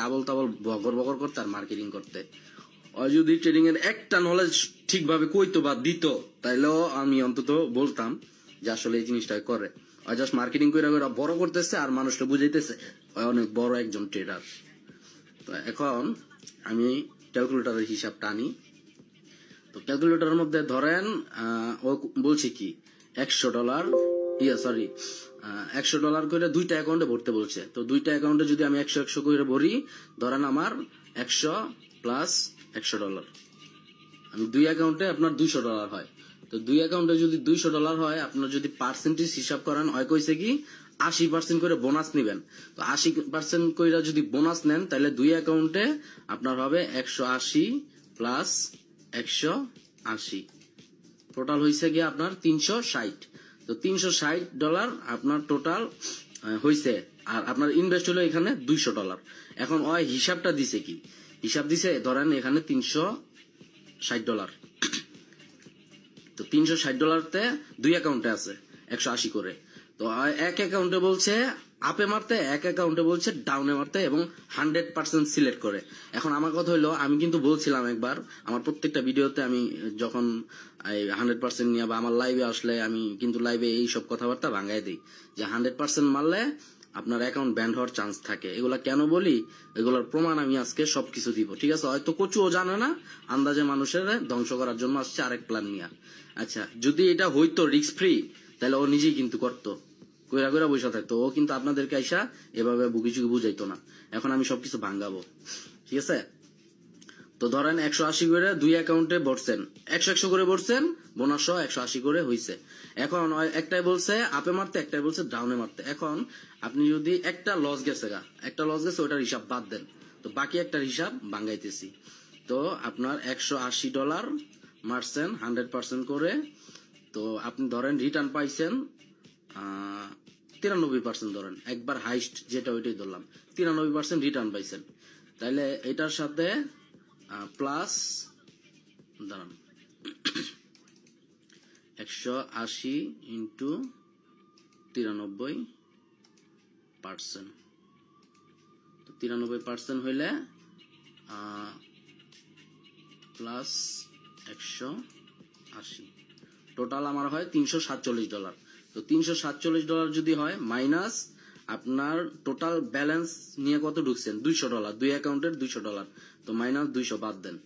আবল তাবল বগর বগর করতে আর মার্কেটিং করতে। যদি ট্রেডিং এর একটা নলেজ ঠিকভাবে কইতো বা দিত, তাইলেও আমি অন্তত বলতাম যে আসলে এই জিনিসটা করে। জাস্ট মার্কেটিং করে বড় করতেছে আর মানুষকে বুঝাইতেছে অনেক বড় একজন ট্রেডার। তো এখন আমি ক্যালকুলেটরের হিসাবটা আনি। তো ক্যালকুলেটরের মধ্যে ধরেন ও বলছে কি $100 $100 করে দুইটা অ্যাকাউন্টে ভরতে বলছে। তো দুইটা অ্যাকাউন্টে যদি আমি 100 করে ভরি, ধরেন আমার 100 প্লাস $100, আমি দুই অ্যাকাউন্টে আপনার $200 হয়। তো দুই অ্যাকাউন্টে যদি $200 হয়, আপনার যদি পার্সেন্টেজ হিসাব করেন, হয় কইছে কি 80% করে বোনাস নিবেন। তো 80% করে যদি বোনাস নেন, তাহলে দুই অ্যাকাউন্টে আপনার হবে 180 প্লাস 180, টোটাল হয়েছে গিয়ে আপনার 360। তো $360 আপনার টোটাল হয়েছে, আর আপনার ইনভেস্ট হলো এখানে $200। এখন ওই হিসাবটা দিছে কি, হিসাব দিছে ধরেন এখানে $360। তো $360 দুই অ্যাকাউন্টে আছে 180 করে। তো এক অ্যাকাউন্টে বলছে আপে মারতে, এক অ্যাকাউন্টে বলছে ডাউনে মারতে, এবং 100% সিলেক্ট করে। এখন আমার কথা হইলো, আমি কিন্তু বলছিলাম একবার আমার প্রত্যেকটা ভিডিওতে, আমি যখন 100% নিয়ে বা আমার লাইভে আসলে আমি কিন্তু লাইভে এইসব কথাবার্তা ভাঙাই দিই যে 100% মারলে আপনার অ্যাকাউন্ট ব্যান্ড হওয়ার চান্স থাকে। এগুলা কেন বলি, এগুলোর প্রমাণ আমি আজকে সবকিছু দিব, ঠিক আছে? হয়তো কচুও জানে না, আন্দাজে মানুষের ধ্বংস করার জন্য আসছে আরেক প্ল্যান নিয়ে। আচ্ছা, যদি এটা হইতো রিস্ক ফ্রি, তাহলে ও নিজেই কিন্তু করতো, কইরা কইরা বসে থাকতো। ও কিন্তু আপনাদেরকে আইসা এভাবে বুকিচুকি বুঝাইতো না। এখন আমি সবকিছু ভাঙ্গাবো, ঠিক আছে? তো ধরেন 180 করে দুই অ্যাকাউন্টে ভরছেন, 100 করে ভরছেন, বোনাস 180 করে হইছে। এখন একটাই বলছে আপে মারতে, একটাই বলছে ডাউনে মারতে। এখন আপনি যদি একটা লস গেছে ওটার হিসাব বাদ দেন, তো বাকি একটা হিসাব ভাঙ্গাইতেছি। তো আপনার $180 মারছেন 100% করে, তো আপনি ধরেন রিটার্ন পাইছেন 93%, ধরেন একবার হাইস্ট যেটা ওইটাই ধরলাম, 93% রিটার্ন পাইছেন। তাইলে এটার সাথে প্লাস দাঁড়ান 180 ইন্টু 93%, তো 93% হইলে প্লাস 180, টোটাল আমার হয় $347। তো $347 যদি হয় মাইনাস আপনার টোটাল ব্যালেন্স নিয়ে কত ঢুকছেন $200, দুই অ্যাকাউন্টের $200, তো মাইনাস 200 বাদ দেন।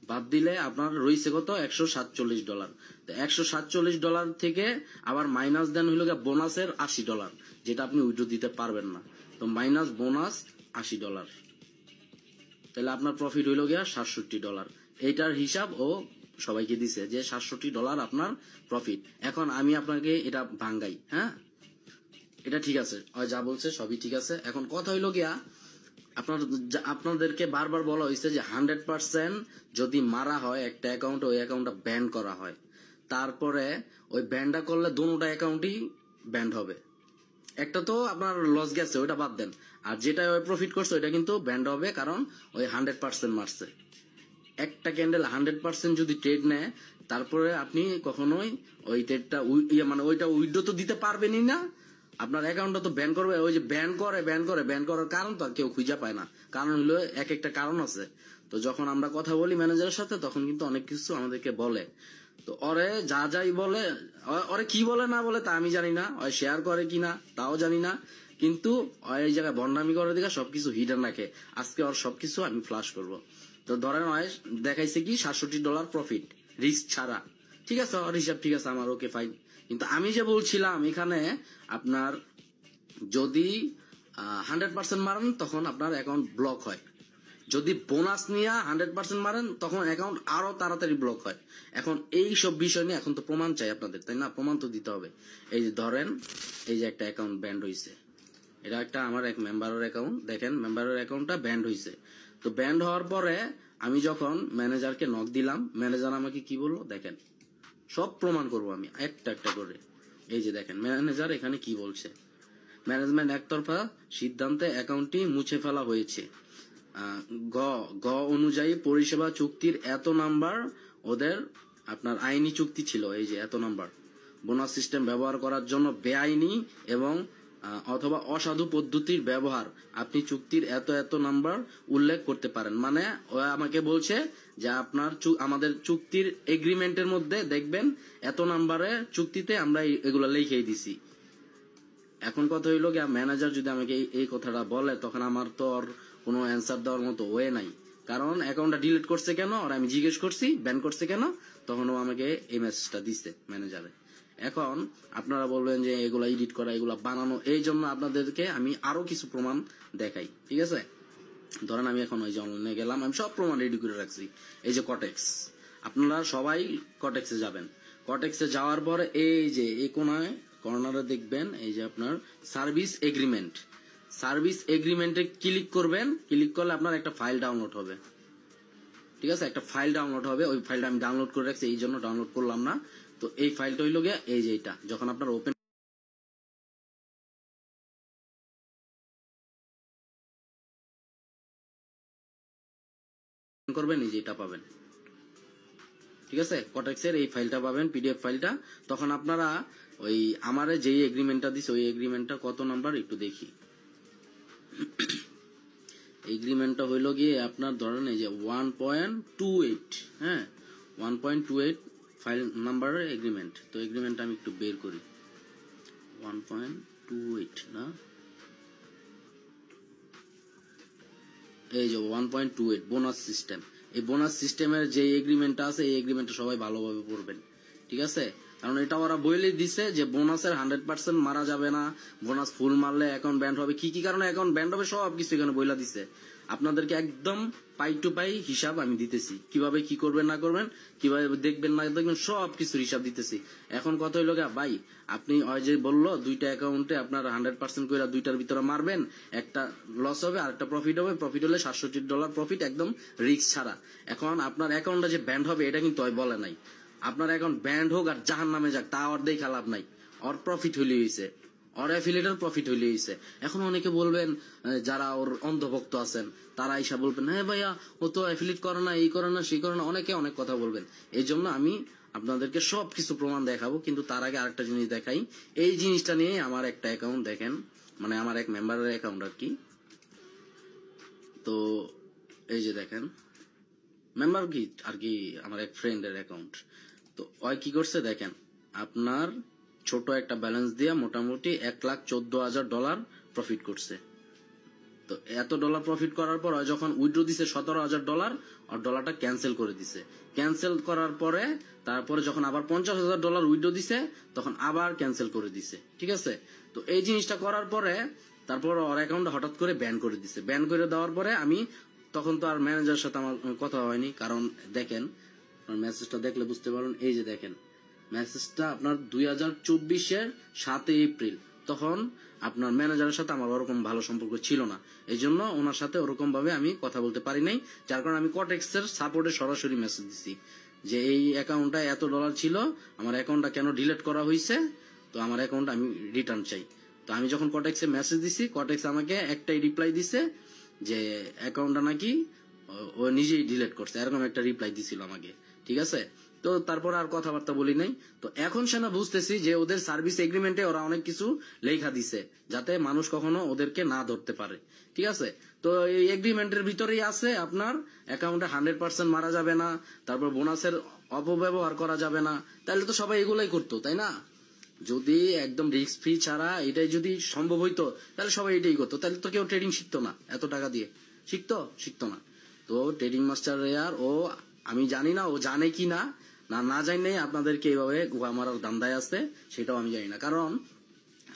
বাদ দিলে আপনার রয়েছে কত $147। তো $147 থেকে আবার মাইনাস দেন হইল বোনাসের $80, যেটা আপনি উইথড্র দিতে পারবেন না। তো মাইনাস বোনাস $80, তাহলে আপনার প্রফিট হইল গিয়া $67। এইটার হিসাব ও সবাইকে দিছে যে $67 আপনার প্রফিট। এখন আমি আপনাকে এটা ভাঙ্গাই, হ্যাঁ এটা ঠিক আছে, যা বলছে সবই ঠিক আছে। এখন কথা হইল গিয়া আপনাদেরকে বারবার বলা হয়েছে যে 100% যদি মারা হয় একটা অ্যাকাউন্টে, ওই অ্যাকাউন্টটা ব্যান করা হয়, তারপরে ওই ব্যানটা করলে দুটোটা অ্যাকাউন্টই ব্যান্ড হবে। একটা তো আপনার লস গেছে ওইটা বাদ দেন, আর যেটা ওই প্রফিট করছে ওইটা কিন্তু ব্যান্ড হবে, কারণ ওই 100% মারছে। একটা ক্যান্ডেল 100% যদি ট্রেড নেয়, তারপরে আপনি কখনোই ওই ট্রেডটা মানে ওইটা উইথড্র তো দিতে পারবেনই না, আপনার অ্যাকাউন্টটা তো ব্যান করবে। ওই যে ব্যান করার কারণ তো আর কেউ খুঁজে পায় না, কারণ হলো এক একটা কারণ আছে। তো যখন আমরা কথা বলি ম্যানেজারের সাথে, তখন কিন্তু অনেক কিছু আমাদেরকে বলে। তো ওরে যাই বলে, ওরে কি বলে না বলে তা আমি জানি না, ওই শেয়ার করে কিনা তাও জানি না, কিন্তু এই জায়গায় ভণ্ডামি করে দিকে সবকিছু হিডেন রাখে। আজকে ওর সবকিছু আমি ফ্লাশ করব। তো ধরেন দেখাইছে কি $67 প্রফিট রিস্ক ছাড়া, ঠিক আছে, ওর হিসাব ঠিক আছে, আমার ওকে ফাইন। কিন্তু আমি যে বলছিলাম এখানে আপনার যদি 100% মারেন তখন আপনার অ্যাকাউন্ট ব্লক হয়, যদি বোনাস নিয়ে 100% মারেন তখন অ্যাকাউন্ট আরো তাড়াতাড়ি ব্লক হয়। এখন এই সব বিষয় নিয়ে এখন তো প্রমাণ চাই আপনাদের, তাই না? প্রমাণ তো দিতে হবে। এই যে ধরেন এই যে একটা অ্যাকাউন্ট ব্যান্ড হয়েছে, এটা একটা আমার এক মেম্বারের অ্যাকাউন্ট, দেখেন মেম্বারের অ্যাকাউন্টটা ব্যান্ড হয়েছে। তো ব্যান্ড হওয়ার পরে আমি যখন ম্যানেজারকে নক দিলাম, ম্যানেজার আমাকে কি বললো দেখেন, সব প্রমাণ করবো আমি একটা একটা করে। এই যে দেখেন ম্যানেজার এখানে কি বলছে, ম্যানেজমেন্ট একতরফা সিদ্ধান্তে অ্যাকাউন্টটি মুছে ফেলা হয়েছে। গ অনুযায়ী পরিষেবা চুক্তির এত নাম্বার ওদের আপনার আইনি চুক্তি ছিল, এই যে এত নাম্বার বোনাস সিস্টেম ব্যবহার করার জন্য বেআইনি এবং অথবা অসাধু পদ্ধতির ব্যবহার আপনি চুক্তির এত এত নাম্বার উল্লেখ করতে পারেন। মানে ও আমাকে বলছে যে আপনার আমাদের চুক্তির এগ্রিমেন্টের মধ্যে দেখবেন এত নাম্বারে চুক্তিতে আমরা এগুলো লিখেই দিছি। এখন কথা হইলো গিয়া ম্যানেজার যদি আমাকে এই কথাটা বলে তখন আমার তো আর কোনো অ্যান্সার দেওয়ার মতো ওয়ে নাই, কারণ অ্যাকাউন্টটা ডিলিট করছে কেন আর আমি জিজ্ঞেস করছি ব্যান করছে কেন, তখন ও আমাকে এই মেসেজটা দিচ্ছে ম্যানেজারে। এখন আপনারা বলবেন যে এগুলা এডিট করা এগুলা বানানো, এই জন্য আপনাদেরকে আমি আরো কিছু প্রমাণ দেখাই। ঠিক আছে, ধরেন আমি এখন ওই যে অনলাইনে গেলাম, আমি সব প্রমাণ রেডি করে রাখছি। এই যে কটেক্স, আপনারা সবাই কটেক্সে যাবেন। কটেক্সে যাওয়ার পরে এই যে এই কোনায় কর্নারে দেখবেন এই যে আপনার সার্ভিস এগ্রিমেন্ট, সার্ভিস এগ্রিমেন্টে ক্লিক করবেন। ক্লিক করলে আপনার একটা ফাইল ডাউনলোড হবে। ঠিক আছে, একটা ফাইল ডাউনলোড হবে। ওই ফাইলটা আমি ডাউনলোড করে রাখছি, এই জন্য ডাউনলোড করলাম না। তো এই ফাইলটা হইল গিয়ে এই যে এটা, যখন আপনার ওপেন করবেন এই যে এটা পাবেন। ঠিক আছে, কটেক্সের এই ফাইলটা পাবেন, পিডিএফ ফাইলটা। তখন আপনারা ওই আমারে যেই এগ্রিমেন্টটা দিছে ওই এগ্রিমেন্টটা কত নাম্বার একটু দেখি। এগ্রিমেন্টটা হইল গিয়ে আপনার ধরেন এই যে 1.28, হ্যাঁ 1.28 ফাইল নাম্বারের এগ্রিমেন্ট। তো এগ্রিমেন্টটা আমি একটু বের করি। 1.28 না, এই যে 1.28 বোনাস সিস্টেম। এই বোনাস সিস্টেমের যে এগ্রিমেন্টটা আছে এই এগ্রিমেন্টটা সবাই ভালোভাবে পড়বেন। ঠিক আছে, কারণ এটা ওরা বলে দিছে যে বোনাসের 100% মারা যাবে না, বোনাস ফুল মারলে অ্যাকাউন্ট ব্যান্ড হবে, কি কি কারণে অ্যাকাউন্ট ব্যান্ড হবে সব কিছু এখানে বইলা দিছে। আপনাদেরকে একদম পাই টু পাই হিসাব আমি দিতেছি, কিভাবে কি করবেন না করবেন, কিভাবে দেখবেন না দেখবেন, সব কিছুর হিসাব দিতেছি। এখন কথা হইল গা ভাই, আপনি ওই যে বললো দুইটা অ্যাকাউন্টে আপনার 100% করে দুইটার ভিতরে মারবেন, একটা লস হবে আর একটা প্রফিট হবে। প্রফিট হলে $67 প্রফিট, একদম রিস্ক ছাড়া। এখন আপনার অ্যাকাউন্টটা যে ব্যান্ড হবে এটা কিন্তু ওই বলে নাই। আপনার অ্যাকাউন্ট ব্যান্ড হোক আর জাহান নামে যাক, তা ওর দেখে লাভ নাই, ওর প্রফিট হইলে হয়েছে, ওর অ্যাফিলিয়েটের প্রফিট হইলে হয়েছে। এখন অনেকে বলবেন যারা ওর অন্ধভক্ত আছেন তারা এসে বলবেন হ্যাঁ ভাইয়া ও তো অ্যাফিলিয়েট করে না, এই করে না সেই করে না, অনেকে অনেক কথা বলবেন। এই জন্য আমি আপনাদেরকে সবকিছু প্রমাণ দেখাবো, কিন্তু তার আগে আরেকটা জিনিস দেখাই। এই জিনিসটা নিয়ে আমার একটা অ্যাকাউন্ট দেখেন, মানে আমার এক মেম্বারের অ্যাকাউন্ট আর কি। তো এই যে দেখেন মেম্বার কি আর কি আমার এক ফ্রেন্ডের অ্যাকাউন্ট। তো ওই কি করছে দেখেন, আপনার ছোট একটা ব্যালেন্স দিয়ে মোটামুটি $1,14,000 প্রফিট করছে। তো এত ডলার প্রফিট করার পর যখন উইথড্র দিছে $17,000, আর ডলারটা ক্যান্সেল করে দিছে। ক্যান্সেল করার পরে তারপরে যখন আবার $50,000 উইথড্র দিছে তখন আবার ক্যান্সেল করে দিছে। ঠিক আছে, তো এই জিনিসটা করার পরে তারপর ওর অ্যাকাউন্টটা হঠাৎ করে ব্যান করে দিছে। ব্যান করে দেওয়ার পরে আমি তখন তো আর ম্যানেজারের সাথে আমার কথা হয়নি, কারণ দেখেন মেসেজটা দেখলে বুঝতে পারবেন। এই যে দেখেন মেসেজটা আপনার 2024-এর 7 এপ্রিল। তখন আপনার ম্যানেজারের সাথে আমার ওরকম ভালো সম্পর্ক ছিল না, এই জন্য ওনার সাথে ওরকম ভাবে আমি কথা বলতে পারি নাই। যার কারণে আমি কটেক্সের সাপোর্টে সরাসরি মেসেজ দিছি যে এই অ্যাকাউন্টটা এত ডলার ছিল, আমার অ্যাকাউন্টটা কেন ডিলিট করা হয়েছে, তো আমার অ্যাকাউন্ট আমি রিটার্ন চাই। তো আমি যখন কটেক্সে মেসেজ দিছি, কটেক্স আমাকে একটাই রিপ্লাই দিছে যে অ্যাকাউন্টটা নাকি ও নিজেই ডিলিট করছে, এরকম একটা রিপ্লাই দিছিল আমাকে। ঠিক আছে, তো তারপর আর কথাবার্তা বলি নাই। তো এখন সেনা বুঝতেছি যে ওদের সার্ভিস এগ্রিমেন্টে ওরা অনেক কিছু লেখা দিছে যাতে মানুষ কখনো ওদেরকে না ধরতে পারে। ঠিক আছে, তো এই এগ্রিমেন্টের ভিতরেই আছে আপনার অ্যাকাউন্টে 100% মারা যাবে না, তারপর বোনাসের অপব্যবহার করা যাবে না। তাহলে তো সবাই এগুলাই করতো, তাই না? যদি একদম রিস্ক ফ্রি ছাড়া এটাই যদি সম্ভব হইতো তাহলে সবাই এটাই করতো, তাহলে তো কেউ ট্রেডিং শিখতো না, এত টাকা দিয়ে শিখতো না। তো ট্রেডিং মাস্টার রেয়ার ও আমি জানি না ও জানে কি না, না জানি নাই আপনাদেরকে এইভাবে আমার দান্দায় আছে সেটাও আমি জানি না। কারণ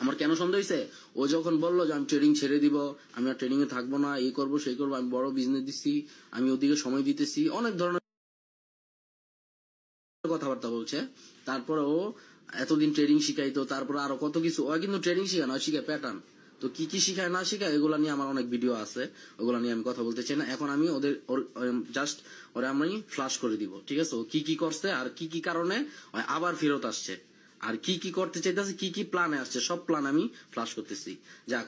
আমার কেন সন্দেহ হয়েছে, ও যখন বললো যে আমি ট্রেডিং ছেড়ে দিব, আমি আর ট্রেডিং এ থাকবো না, এই করবো সেই করবো, আমি বড় বিজনেস দিচ্ছি, আমি ওদিকে সময় দিতেছি, অনেক ধরনের কথাবার্তা বলছে। তারপরে ও এতদিন ট্রেডিং শিখাইতো, তারপরে আরো কত কিছু। ও কিন্তু ট্রেডিং শিখায় না, শিখায় প্যাটার্ন। তো কি কি শিখায় না শিখায় এগুলা নিয়ে আমার অনেক ভিডিও আছে, ওগুলা নিয়ে আমি কথা বলতে চাই না। এখন আমি ওদের জাস্ট ওরা আমি ফ্লাশ করে দিব। ঠিক আছে, ও কি কি করছে আর কি কি কারণে আবার ফেরত আসছে, আর কি কি করতে চাইতেছে, কি কি প্ল্যানে আসছে, সব প্ল্যান আমি ফ্লাশ করতেছি। যাক।